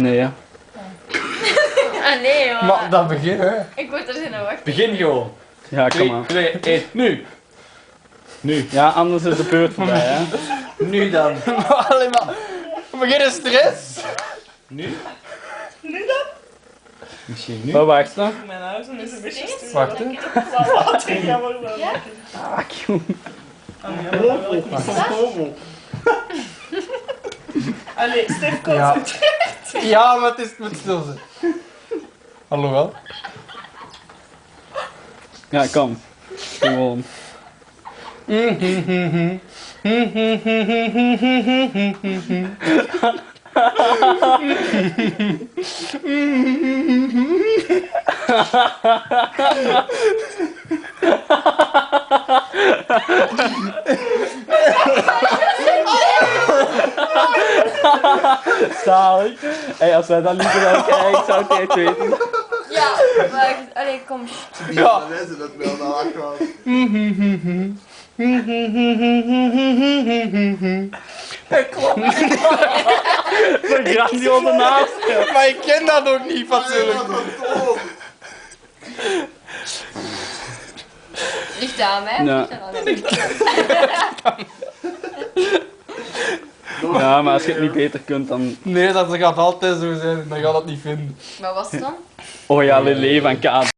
Nee, hè. Ah nee hoor. Maar dat begin, hè. Ik word er zin in wachten. Begin gewoon. Ja, kom 3, maar. 2, 1, nu. Nu. Ja, anders is de beurt voorbij, hè. Nu dan. Alleen maar. Begin stress. Nu? Nu dan? Misschien nu. Oh, wacht nog. Mijn huis en is een beetje stil. Wacht, hè. Water, ik ga maar wel. Ja? Ah, joh. Allee, Stef, kom. Ja. Ja, maar het moet stil zijn. Hallo wel. Ja, kom. Gewoon. Zalig. Hey, als wij dat niet gaan kijken, zou ik het weten. Ja, wacht. Allee, kom. Ja. Dat wel naar achter was. Zo'n grandioze naast. Maar ik ken dat ook niet fatsoenlijk. Ligt aan mij? Ja. Ligt aan mij? Ja, maar als je het niet beter kunt, dan... Nee, dat gaat altijd zo zijn. Dan gaat dat niet vinden. Wat was het dan? Oh ja, Lele van Kaat.